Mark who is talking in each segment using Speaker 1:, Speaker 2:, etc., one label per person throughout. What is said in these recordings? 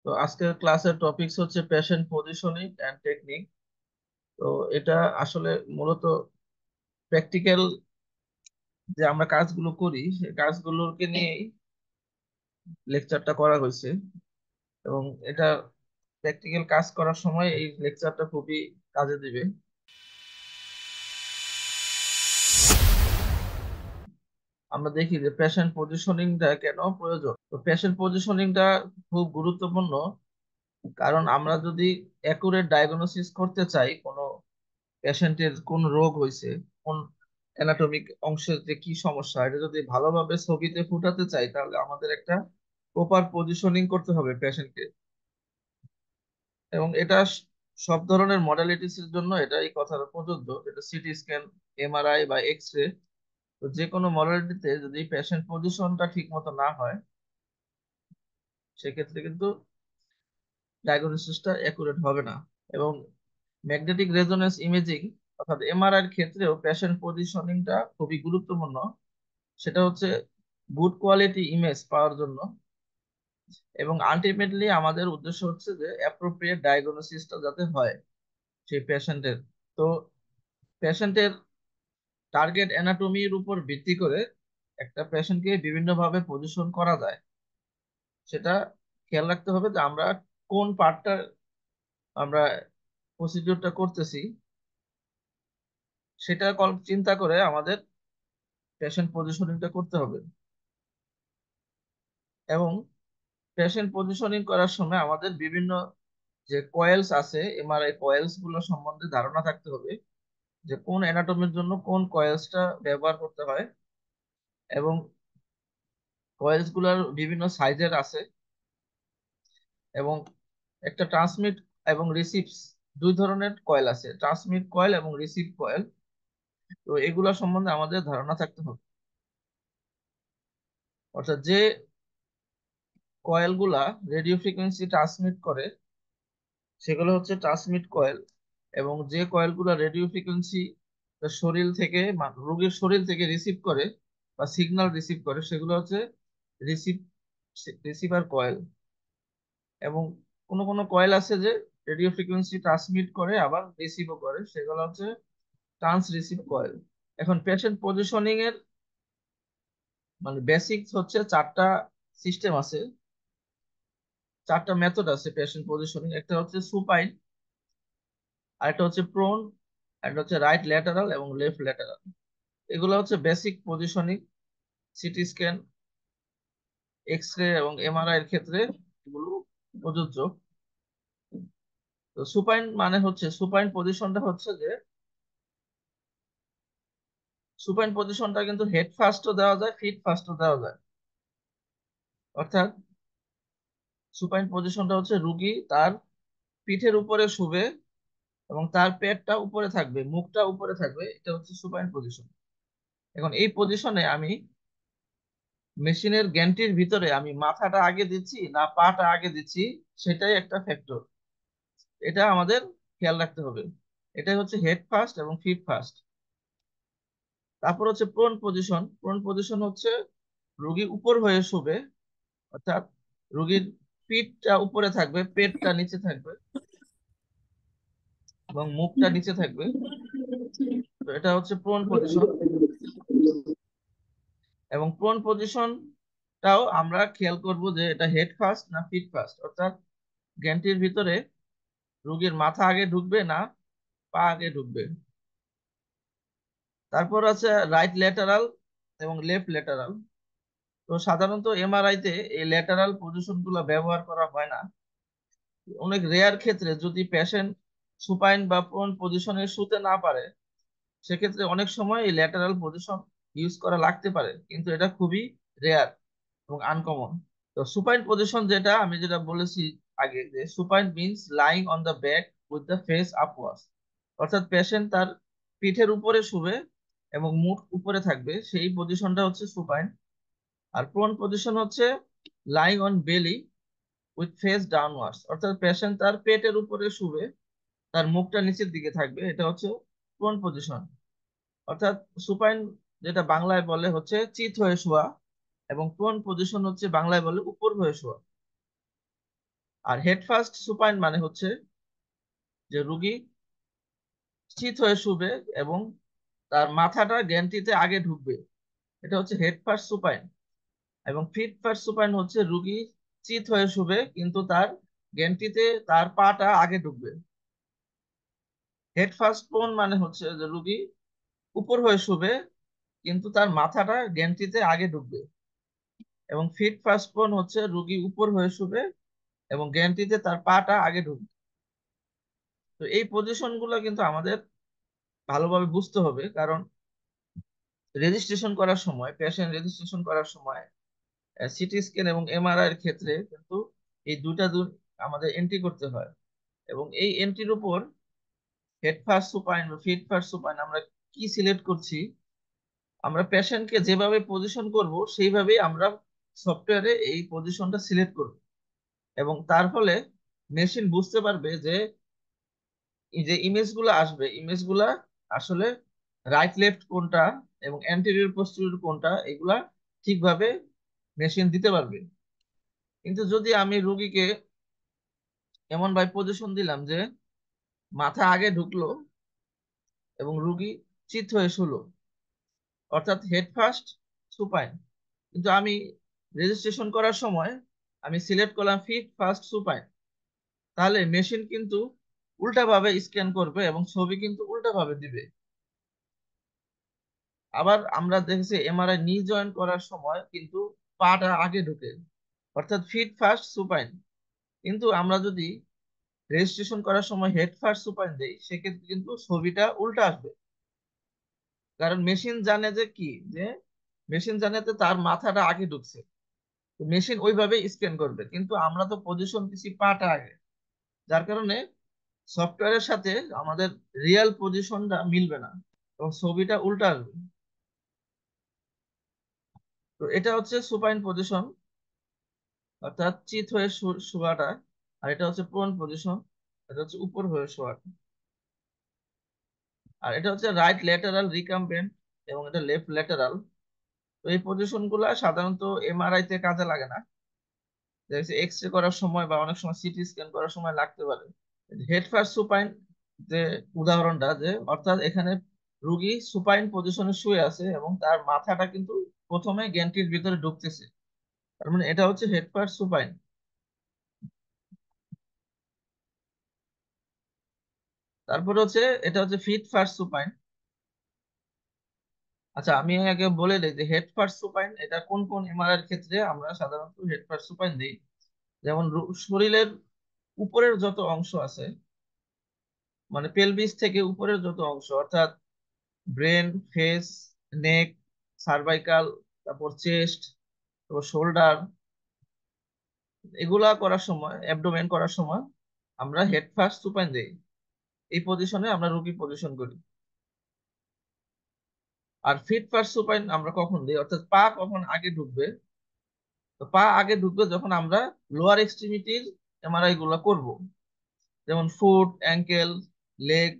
Speaker 1: তো আজকের ক্লাসের টপিকস হচ্ছে পেশেন্ট পজিশনিং এন্ড টেকনিক। তো এটা আসলে মূলত প্র্যাকটিক্যাল যে আমরা কাজগুলো করি সেই কাজগুলোকে নিয়েই লেকচারটা করা হয়েছে। এবং এটা প্র্যাকটিক্যাল কাজ করার সময় এই লেকচারটা খুবই কাজে দিবে। আমরা দেখি যে পেশেন্ট পজিশনিংটা কেন প্রয়োজন। তো পেশেন্ট পজিশনিংটা খুব গুরুত্বপূর্ণ, কারণ আমরা যদি অ্যাকুরেট ডায়াগনোসিস করতে চাই কোনো পেশেন্টের কোন রোগ হয়েছে, কোন অ্যানাটমিক অংশের যে কি সমস্যা, এটা যদি ভালোভাবে ছবিতে ফুটাতে চাই তাহলে আমাদের একটা প্রপার পজিশনিং করতে হবে পেশেন্টকে। এবং এটা সব ধরনের মডালিটিস এর জন্য এটা এই কথাটা প্রযোজ্য। এটা সিটি স্ক্যান, এমআরআই বা এক্স রে, তো যে কোনো মডালিটিতে যদি পেশেন্ট পজিশনটা ঠিক মতো না হয় সেক্ষেত্রে কিন্তু ডায়াগনোসিসটা অ্যাকুরেট হবে না। এবং ম্যাগনেটিক রেজোনেন্স ইমেজিং অর্থাৎ এমআরআই এর ক্ষেত্রেও পেশেন্ট পজিশনিংটা খুবই গুরুত্বপূর্ণ। সেটা হচ্ছে গুড কোয়ালিটি ইমেজ পাওয়ার জন্য। এবং আলটিমেটলি আমাদের উদ্দেশ্য হচ্ছে যে অ্যাপ্রোপ্রিয়েট ডায়াগনোসিসটা যাতে হয় সেই পেশেন্টের। তো পেশেন্টের টার্গেট অ্যানাটমির উপর ভিত্তি করে একটা পেশেন্টকে বিভিন্নভাবে পজিশন করা যায়। সেটা খেয়াল রাখতে হবে যে আমরা কোন পার্টটা আমরা প্রসিডিউরটা করতেছি, সেটা চিন্তা করে আমাদের পেশেন্ট পজিশনিংটা করতে হবে। এবং পেশেন্ট পজিশনিং করার সময় আমাদের বিভিন্ন যে কয়েলস আছে, এমআরআই কয়েলস গুলো সম্বন্ধে ধারণা থাকতে হবে যে কোন অ্যানাটমির জন্য কোন কয়েলসটা ব্যবহার করতে হয়। এবং কয়েলস গুলার বিভিন্ন সাইজের আছে। এবং একটা ট্রান্সমিট এবং রিসিভ, দুই ধরনের কয়েল আছে, ট্রান্সমিট কয়েল এবং রিসিভ কয়েল। তো এগুলা সম্বন্ধে আমাদের ধারণা থাকতে হবে। অর্থাৎ যে কয়েল গুলা রেডিও ফ্রিকোয়েন্সি ট্রান্সমিট করে সেগুলো হচ্ছে ট্রান্সমিট কয়েল। এবং যে কয়েলগুলো রেডিও ফ্রিকোয়েন্সি শরীর থেকে রোগীর শরীর থেকে রিসিভ করে বা সিগন্যাল রিসিভ করে সেগুলো হচ্ছে রিসিভ রিসিভার কয়েল। এবং কোনো কোনো কয়েল আছে যে রেডিও ফ্রিকোয়েন্সি ট্রান্সমিট করে আবার রিসিভও করে, সেগুলো হচ্ছে ট্রান্স রিসিভ কয়েল। এখন পেশেন্ট পজিশনিং এর মানে বেসিক্স হচ্ছে চারটা সিস্টেম আছে, চারটা মেথড আছে পেশেন্ট পজিশনিং। একটা হচ্ছে সুপাইন, আরেকটা হচ্ছে প্রোন, আরেকটা হচ্ছে রাইট ল্যাটারাল এবং লেফট ল্যাটারাল। এগুলো হচ্ছে basic positioning. CT scan, X ray এবং এমআরআই এর ক্ষেত্রে এগুলো প্রযোজ্য। তো সুপাইন মানে হচ্ছে, সুপাইন পজিশনটা হচ্ছে যে সুপাইন পজিশনটা কিন্তু হেড ফার্স্টও দেওয়া যায়, ফিট ফার্স্টও দেওয়া যায়। অর্থাৎ সুপাইন পজিশনটা হচ্ছে রুগী তার পিঠের উপরে শুবে এবং তার পেটটা উপরে থাকবে, মুখটা উপরে থাকবে, এটা হচ্ছে সুপাইন পজিশন। এখন এই পজিশনে আমি মেশিনের গ্যান্টির ভিতরে আমি মাথাটা আগে দিচ্ছি না পাটা আগে দিচ্ছি, সেটাই একটা ফ্যাক্টর। এটা আমাদের খেয়াল রাখতে হবে। এটাই হচ্ছে হেড ফার্স্ট এবং ফিট ফার্স্ট। তারপর হচ্ছে প্রোন পজিশন। প্রোন পজিশন হচ্ছে রোগী উপর হয়ে শুবে, অর্থাৎ রোগীর পিঠটা উপরে থাকবে, পেটটা নিচে থাকবে এবং মুখটা নিচে থাকবে। তো এটা হচ্ছে প্রোন পজিশন। এবং প্রোন পজিশনটাও আমরা খেয়াল করব যে এটা হেড ফার্স্ট না ফিট ফার্স্ট, অর্থাৎ গ্যান্টির ভিতরে রোগীর মাথা আগে ঢুকবে না পা আগে ঢুকবে। তারপর আছে রাইট ল্যাটারাল এবং লেফট ল্যাটারাল। তো সাধারণত এমআরআই তে এই ল্যাটারাল পজিশন গুলো ব্যবহার করা হয় না। অনেক রেয়ার ক্ষেত্রে যদি পেশেন্ট সুপাইন বা প্রোন পজিশনে শুতে না পারে সেক্ষেত্রে অনেক সময় এই ল্যাটারাল পজিশন ইউজ করা লাগতে পারে, কিন্তু এটা খুবই রেয়ার এবং আনকমন। তো সুপাইন পজিশন যেটা আমি যেটা বলেছি আগে, যে supine means lying on the back with the face upwards. অর্থাৎ পেশেন্ট তার পিঠের উপরে শুবে এবং মুখ উপরে থাকবে, সেই পজিশনটা হচ্ছে সুপাইন। আর প্রোন পজিশন হচ্ছে লাইং অন বেলি উইথ ফেস ডাউনওয়ার্ডস, অর্থাৎ পেশেন্ট তার পেটের উপরে শুবে, তার মুখটা নিচের দিকে থাকবে, এটা হচ্ছে প্রোন পজিশন। অর্থাৎ সুপাইন যেটা বাংলায় বলে হচ্ছে চিত হয়ে শোয়া, এবং প্রোন পজিশন হচ্ছে বাংলায় বলে উপর হয়ে শোয়া। আর হেড ফার্স্ট সুপাইন মানে হচ্ছে যে রুগী স্থিত হয়ে শুবে এবং তার মাথাটা গ্যান্ট্রিতে আগে ঢুকবে, এটা হচ্ছে হেড ফার্স্ট সুপাইন। এবং ফিট ফার্স্ট সুপাইন হচ্ছে রুগী চিত হয়ে শুবে কিন্তু তার গ্যান্ট্রিতে তার পাটা আগে ঢুকবে। হেড ফার্স্ট প্রোন মানে হচ্ছে যে রুগী উপর হয়ে শুবে কিন্তু তার মাথাটা গ্যান্ট্রিতে আগে ঢুকবে। এবং ফিট ফার্স্ট প্রোন হচ্ছে রুগী উপর হয়ে শুবে এবং গ্যান্ট্রিতে তার পাটা আগে ঢুকবে। তো এই পজিশন গুলো কিন্তু আমাদের ভালোভাবে বুঝতে হবে, কারণ রেজিস্ট্রেশন করার সময়, পেশেন্ট রেজিস্ট্রেশন করার সময় সিটি স্ক্যান এবং এমআরআই এর ক্ষেত্রে কিন্তু এই আমাদের এন্ট্রি করতে হয়। এবং এই এন্ট্রির উপর হেড ফার্স্ট সুপাইন বা ফিট ফার্স্ট সুপাইন আমরা কি সিলেক্ট করছি, আমরা পেশেন্টকে যেভাবে পজিশন করব সেইভাবেই আমরা সফটওয়্যারে এই পজিশনটা সিলেক্ট করব। এবং তার ফলে মেশিন বুঝতে পারবে যে এই যে ইমেজগুলো আসবে, ইমেজগুলা আসলে রাইট লেফট কোনটা এবং অ্যান্টেরিয়র পোস্টেরিয়র কোনটা, এগুলা ঠিকভাবে মেশিন দিতে পারবে। কিন্তু যদি আমি রুগীকে এমন ভাবে পজিশন দিলাম যে মাথা আগে ঢুকলো এবং রুগী চিত হয়ে শুলো, অর্থাৎ হেড ফার্স্ট সুপাইন, কিন্তু আমি রেজিস্ট্রেশন করার সময় আমি সিলেক্ট করলাম ফিট ফার্স্ট সুপাইন, তাহলে মেশিন কিন্তু উল্টাভাবে স্ক্যান করবে এবং ছবি কিন্তু উল্টাভাবে দিবে। আবার আমরা দেখেছি এমআরআই নি জয়েন করার সময় কিন্তু পাটা আগে ঢুকে, অর্থাৎ ফিট ফার্স্ট সুপাইন। কিন্তু আমরা যদি রেজিস্ট্রেশন করার সময় হেড ফার্স্ট সুপাইন দেই সেক্ষেত্রে কিন্তু ছবিটা উল্টা আসবে। কারণ মেশিন জানে যে কি, যে মেশিন জানে যে তার মাথাটা আগে ঢুকছে, তো মেশিন ওইভাবে স্ক্যান করবে, কিন্তু আমরা তো পজিশন দিছি পাটা আগে, যার কারণে সফটওয়্যারের সাথে আমাদের রিয়েল পজিশনটা মিলবে না এবং ছবিটা উল্টা আসবে। তো এটা হচ্ছে সুপাইন পজিশন, অর্থাৎ চিত হয়ে শোয়াটা। আর এটা হচ্ছে প্রোন পজিশন, এটা হচ্ছে উপর হয়ে শোয়াটা। আর এটা হচ্ছে রাইট ল্যাটারাল রিকাম্বেন্ট এবং এটা লেফট ল্যাটারাল। তো এই পজিশন গুলা সাধারণত এমআরআই তে কাজে লাগে না, এক্স রে করার সময় বা অনেক সময় সিটি স্ক্যান করার সময় লাগতে পারে। হেড ফার্স্ট সুপাইন যে উদাহরণটা, যে অর্থাৎ এখানে রুগী সুপাইন পজিশনে শুয়ে আছে এবং তার মাথাটা কিন্তু প্রথমে গ্যান্ট্রির ভিতরে ঢুকতেছে, তার মানে এটা হচ্ছে হেড ফার্স্ট সুপাইন। তারপরে হচ্ছে এটা হচ্ছে ফিট ফার্স্ট সুপাইন। আচ্ছা, আমি আগে বলে দিই যে হেড ফার্স্ট সুপাইন এটা কোন কোন এমআরআই এর ক্ষেত্রে আমরা সাধারণত হেড ফার্স্ট সুপাইন দিই। যেমন শরীরের উপরের যত অংশ আছে, মানে পেলভিস থেকে উপরের যত অংশ, অর্থাৎ ব্রেন, ফেস, নেক, সার্ভাইকাল, তারপর চেস্ট, তারপর শোল্ডার, এগুলা করার সময়, অ্যাবডোমেন করার সময় আমরা হেড ফার্স্ট সুপাইন দিই। এই পজিশনে আমরা রুগী পজিশন করি। আর ফিট ফার্স্ট সুপাইন আমরা কখন দিই, অর্থাৎ পা কখন আগে ঢুকবে, তো পা আগে ঢুকবে যখন আমরা লোয়ার এক্সট্রিমিটির এমআরআই গুলা করব, যেমন ফুট, অ্যাঙ্কেল, লেগ,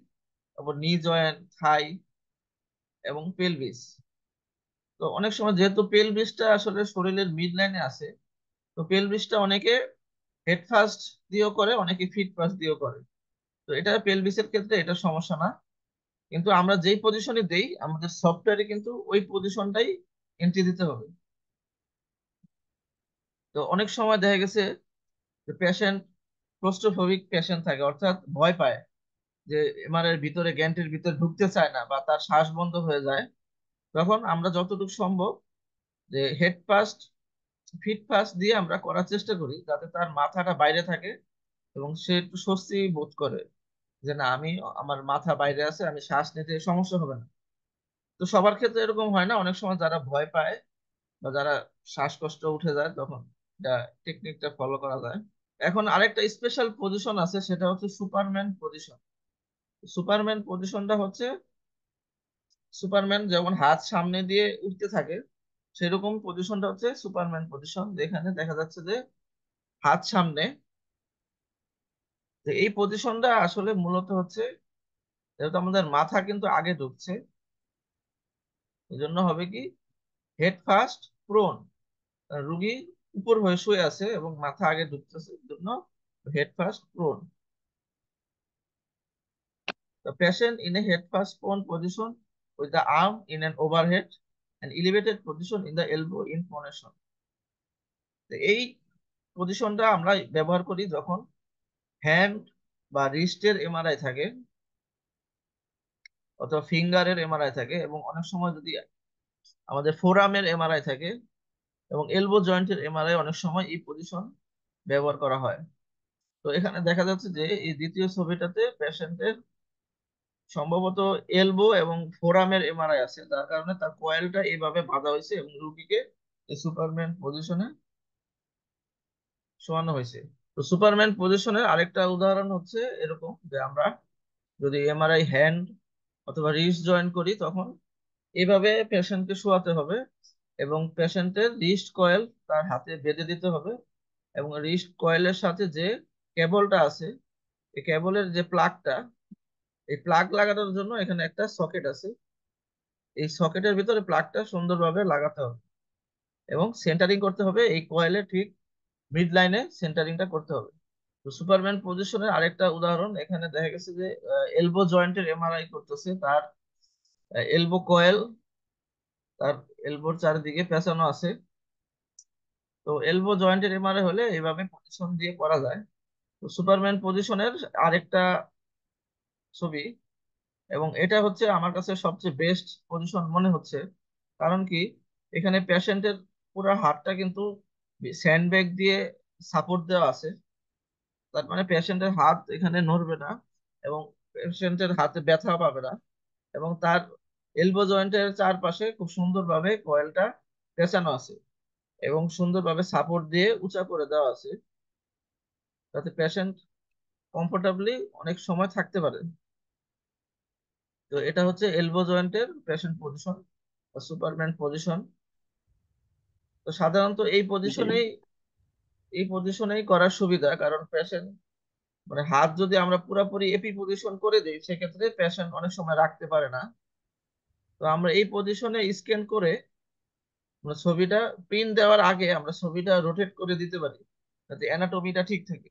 Speaker 1: তারপর নি জয়েন্ট, থাই এবং পেলভিস। তো অনেক সময় যেহেতু পেলভিসটা আসলে শরীরের মিড লাইনে আছে, তো পেলভিসটা অনেকে হেড ফার্স্ট দিয়েও করে, অনেকে ফিট ফার্স্ট দিয়েও করে। তো এটা পেলভিসের ক্ষেত্রে এটা সমস্যা না, কিন্তু আমরা যেই পজিশনে দেই আমাদের সফটওয়্যারে কিন্তু ওই পজিশনটাই এন্ট্রি দিতে হবে। তো অনেক সময় দেখা গেছে যে পেশেন্ট ক্লোস্ট্রোফোবিক পেশেন্ট থাকে, অর্থাৎ ভয় পায় যে এমআরআই এর ভিতরে, গ্যান্টের ভিতরে ঢুকতে চায় না বা তার শ্বাস বন্ধ হয়ে যায়। তখন আমরা যতটুকু সম্ভব যে হেড ফার্স্ট, ফিট ফার্স্ট দিয়ে আমরা করার চেষ্টা করি যাতে তার মাথাটা বাইরে থাকে এবং সে একটু স্বস্তি বোধ করে যে না, আমি, আমার মাথা বাইরে আছে, আমি শ্বাস নিতে সমস্যা হবে না। তো সবার ক্ষেত্রে এরকম হয় না, অনেক সময় যারা ভয় পায় বা যারা শ্বাসকষ্ট উঠে যায় তখন এটা টেকনিকটা ফলো করা যায়। এখন আরেকটা স্পেশাল পজিশন আছে, সেটা হচ্ছে সুপারম্যান পজিশন। সুপারম্যান পজিশনটা হচ্ছে, সুপারম্যান যেমন হাত সামনে দিয়ে উঠতে থাকে সেরকম পজিশনটা হচ্ছে সুপারম্যান পজিশন, যেখানে দেখা যাচ্ছে যে হাত সামনে। তো এই পজিশনটা আসলে মূলত হচ্ছে, যেহেতু আমাদের মাথা কিন্তু আগে ঢুকছে, এই জন্য হবে কি হেড ফার্স্ট প্রোন, রুগী উপর হয়ে শুয়ে আছে এবং মাথা আগে ঢুকতেছে, এই জন্য head first prone. The patient in a head first prone position with the arm in an overhead and elevated position in the elbow in pronation. এই পজিশনটা আমরা ব্যবহার করি যখন হ্যান্ড বা রিস্টের এমআরআই থাকে অথবা ফিঙ্গারের এমআরআই থাকে, এবং অনেক সময় যদি আমাদের ফোরামের এমআরআই থাকে এবং এলবো জয়েন্টের এমআরআই, অনেক সময় এই পজিশন ব্যবহার করা হয়। তো এখানে দেখা যাচ্ছে যে এই দ্বিতীয় ছবিটাতে পেশেন্টের সম্ভবত এলবো এবং ফোরামের এমআরআই আছে, যার কারণে তার কয়েলটা এইভাবে বাঁধা হয়েছে এবং রুগীকে এই সুপারম্যান পজিশনে শোয়ানো হয়েছে। তো সুপারম্যান পজিশনের আরেকটা উদাহরণ হচ্ছে এরকম যে আমরা যদি এমআরআই হ্যান্ড অথবা রিস্ট জয়েন করি, তখন এইভাবে পেশেন্টকে শোয়াতে হবে এবং পেশেন্টের রিস্ট কয়েল তার হাতে বেঁধে দিতে হবে, এবং রিস্ট কয়েলের সাথে যে কেবলটা আছে, এই কেবলের যে প্লাগটা, এই প্লাগ লাগানোর জন্য এখানে একটা সকেট আছে, এই সকেটের ভিতরে প্লাগটা সুন্দরভাবে লাগাতে হবে এবং সেন্টারিং করতে হবে, এই কয়েলের ঠিক মিড লাইনে সেন্টারিংটা করতে হবে। তো সুপারম্যান পজিশনের আরেকটা উদাহরণ, এখানে দেখা গেছে যে এলবো জয়েন্টের এমআরআই করতেছে, তার এলবো কয়েল তার এলবোর চারিদিকে পেঁচানো আছে। তো এলবো জয়েন্টের এমআরআই হলে এইভাবে পজিশন দিয়ে করা যায়। তো সুপারম্যান পজিশনের আরেকটা ছবি, এবং এটা হচ্ছে আমার কাছে সবচেয়ে বেস্ট পজিশন মনে হচ্ছে। কারণ কি, এখানে পেশেন্টের পুরো হাতটা কিন্তু স্যান্ডব্যাগ দিয়ে সাপোর্ট দেওয়া আছে, তার মানে পেশেন্টের হাত এখানে নড়বে না এবং পেশেন্টের হাতে ব্যথা পাবে না, এবং তার এলবো জয়েন্টের চারপাশে খুব সুন্দরভাবে কয়েলটা পেঁচানো আছে এবং সুন্দরভাবে সাপোর্ট দিয়ে উঁচা করে দেওয়া আছে, যাতে পেশেন্ট কমফোর্টেবলি অনেক সময় থাকতে পারে। তো এটা হচ্ছে এলবো জয়েন্টের পেশেন্ট পজিশন বা সুপারম্যান পজিশন। তো সাধারণত
Speaker 2: জি।
Speaker 1: এই পজিশনেই করার সুবিধা, কারণ পেশেন্ট মানে হাত যদি আমরা পুরোপুরি এপি পজিশন করে দিই, সেক্ষেত্রে পেশেন্ট অনেক সময় রাখতে পারে না। তো আমরা এই পজিশনে স্ক্যান করে আমরা ছবিটা প্রিন্ট দেওয়ার আগে আমরা ছবিটা রোটেট করে দিতে পারি, যাতে অ্যানাটমিটা ঠিক থাকে।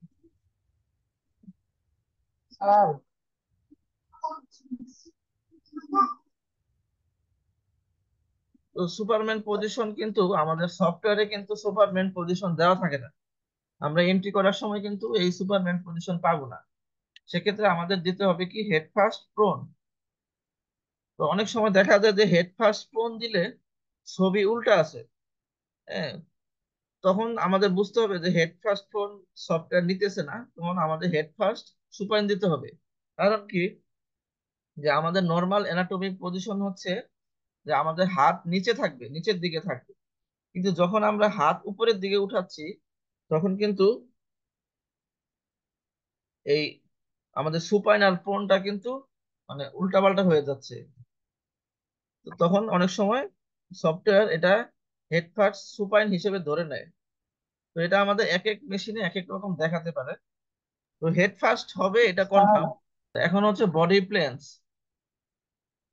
Speaker 2: স্যার,
Speaker 1: তো সুপারম্যান পজিশন কিন্তু আমাদের সফটওয়্যারে কিন্তু সুপারম্যান পজিশন দেওয়া থাকে না, আমরা এন্ট্রি করার সময় কিন্তু এই সুপারম্যান পজিশন পাবো না। সেক্ষেত্রে আমাদের দিতে হবে কি হেড ফার্স্ট প্রোন। তো অনেক সময় দেখা যায় যে হেড ফার্স্ট প্রোন দিলে ছবি উল্টা আছে, হ্যাঁ, তখন আমাদের বুঝতে হবে যে হেড ফার্স্ট প্রোন সফটওয়্যার নিতেছে না, তখন আমাদের হেড ফার্স্ট সুপাইন দিতে হবে। কারণ কি, যে আমাদের নর্মাল অ্যানাটমিক পজিশন হচ্ছে যে আমাদের হাত নিচে থাকবে, নিচের দিকে থাকবে, কিন্তু যখন আমরা হাত উপরের দিকে উঠাচ্ছি, তখন কিন্তু এই আমাদের সুপাইন আর প্রোনটা কিন্তু মানে উল্টাপাল্টা হয়ে যাচ্ছে। তো তখন অনেক সময় সফটওয়্যার এটা হেড ফার্স্ট সুপাইন হিসেবে ধরে নেয়। তো এটা আমাদের এক এক মেশিনে এক এক রকম দেখাতে পারে। তো হেড ফার্স্ট হবে এটা
Speaker 2: স্যার,
Speaker 1: কনফার্ম। এখন হচ্ছে বডি প্লেনস।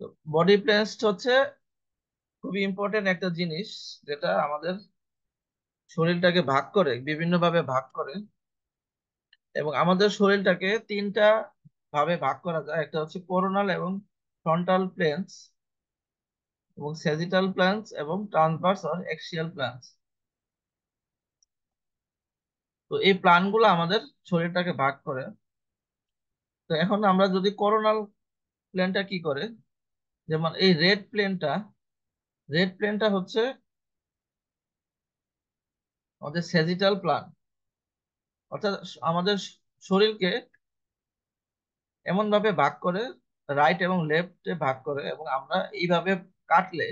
Speaker 1: তো বডি প্লেনস হচ্ছে খুবই ইম্পর্টেন্ট একটা জিনিস, যেটা আমাদের শরীরটাকে ভাগ করে, বিভিন্ন ভাবে ভাগ করে, এবং আমাদের শরীরটাকে তিনটা ভাবে ভাগ করা যায়। একটা হচ্ছে কোরোনাল এবং ফ্রন্টাল প্লেনস, এবং স্যাজিটাল প্লেনস এবং ট্রান্সভার্স আর অ্যাক্সিয়াল প্লেনস। তো এই প্ল্যানগুলো আমাদের শরীরটাকে ভাগ করে। তো এখন আমরা যদি কোরোনাল প্লেনটা কি করে, যেমন এই রেড প্লেনটা হচ্ছে আমাদের স্যাজিটাল প্ল্যান, অর্থাৎ আমাদের শরীরকে এমন ভাবে ভাগ করে, রাইট এবং লেফটে ভাগ করে, এবং আমরা এইভাবে কাটলে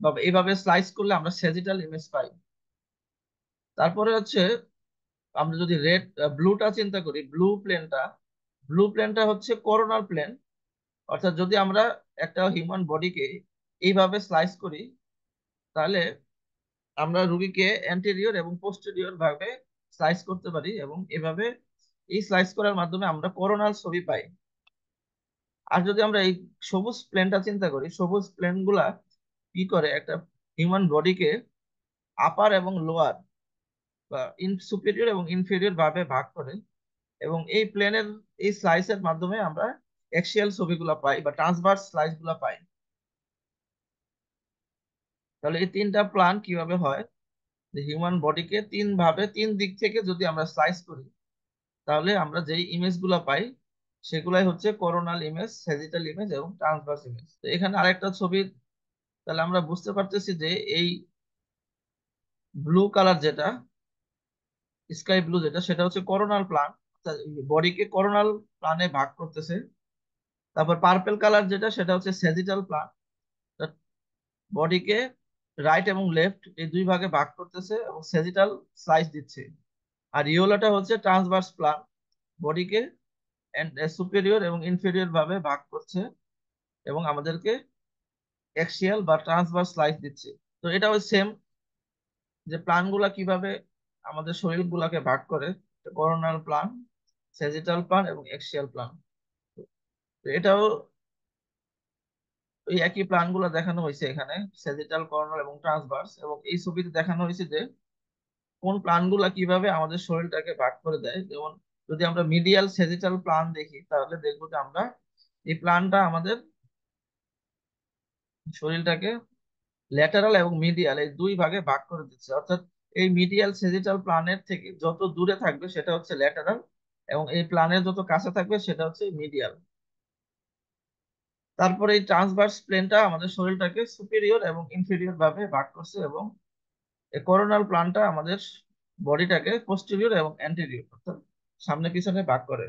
Speaker 1: বা এইভাবে স্লাইস করলে আমরা স্যাজিটাল ইমেজ পাই। তারপরে হচ্ছে আমরা যদি ব্লুটা চিন্তা করি, ব্লু প্লেনটা হচ্ছে করোনাল প্লেন, অর্থাৎ যদি আমরা একটা হিউম্যান বডিকে এইভাবে স্লাইস করি, তাহলে আমরা রুগীকে অ্যান্টেরিয়র এবং পোস্টেরিয়র ভাবে স্লাইস করতে পারি, এবং এভাবে এই স্লাইস করার মাধ্যমে আমরা করোনাল ছবি পাই। আর যদি আমরা এই সবুজ প্লেনটা চিন্তা করি, সবুজ প্লেন গুলা কি করে, একটা হিউম্যান বডিকে আপার এবং লোয়ার বা সুপিরিয়র এবং ইনফেরিয়র ভাবে ভাগ করে, এবং এই প্লেনের এই স্লাইসের মাধ্যমে আমরা অ্যাক্সিয়াল ছবিগুলো পাই বা ট্রান্সভার্স স্লাইস গুলা পাই। তাহলে এই তিনটা প্ল্যান কিভাবে হয়, যে হিউম্যান বডিকে তিন ভাবে তিন দিক থেকে যদি আমরা স্লাইস করি, তাহলে আমরা যেই ইমেজ গুলা পাই সেগুলাই হচ্ছে কোরোনাল ইমেজ, সেজিটাল ইমেজ এবং ট্রান্সভার্স ইমেজ। তো এখানে আরেকটা ছবি, তাহলে আমরা বুঝতে পারতেছি যে এই ব্লু কালার যেটা, স্কাই ব্লু যেটা, সেটা হচ্ছে কোরোনাল প্ল্যান, বডিকে কোরোনাল প্ল্যানে ভাগ করতেছে। তারপর পার্পেল কালার যেটা, সেটা হচ্ছে সেজিটাল প্ল্যান, বডিকে রাইট এবং লেফট এই দুই ভাগে ভাগ করতেছে এবং সেজিটাল স্লাইস দিচ্ছে। আর ইয়েলোটা হচ্ছে ট্রান্সভার্স প্ল্যান, বডিকে সুপেরিয়র এবং ইনফেরিয়র ভাবে ভাগ করছে এবং আমাদেরকে অ্যাক্সিয়াল বা ট্রান্সভার্স স্লাইস দিচ্ছে। তো এটা ওই সেম, যে প্ল্যান গুলা কিভাবে আমাদের শরীর গুলাকে ভাগ করে, কোরোনাল প্ল্যান, সেজিটাল প্ল্যান এবং অ্যাক্সিয়াল প্ল্যান। তো এটাও ওই একই প্ল্যান গুলা দেখানো হয়েছে এখানে, সেজিটাল, কোরোনাল এবং ট্রান্সভার্স, এবং এই ছবিতে দেখানো হয়েছে যে কোন প্ল্যান গুলা কিভাবে আমাদের শরীরটাকে ভাগ করে দেয়। যেমন যদি আমরা মিডিয়াল সেজিটাল প্ল্যান দেখি, তাহলে দেখবো যে আমরা এই প্ল্যানটা আমাদের শরীরটাকে ল্যাটারাল এবং মিডিয়াল এই দুই ভাগে ভাগ করে দিচ্ছে। অর্থাৎ এই মিডিয়াল সেজিটাল প্ল্যানের থেকে যত দূরে থাকবে সেটা হচ্ছে ল্যাটারাল, এবং এই প্ল্যানের যত কাছে থাকবে সেটা হচ্ছে মিডিয়াল। তারপরে এই ট্রান্সভার্স প্লেনটা আমাদের শরীরটাকে সুপিরিয়র এবং ইনফেরিয়র ভাবে ভাগ করছে, এবং এই কোরোনাল প্ল্যানটা আমাদের বডিটাকে পোস্টেরিয়র এবং অ্যান্টেরিয়র অর্থাৎ সামনে পিছনে ভাগ করে।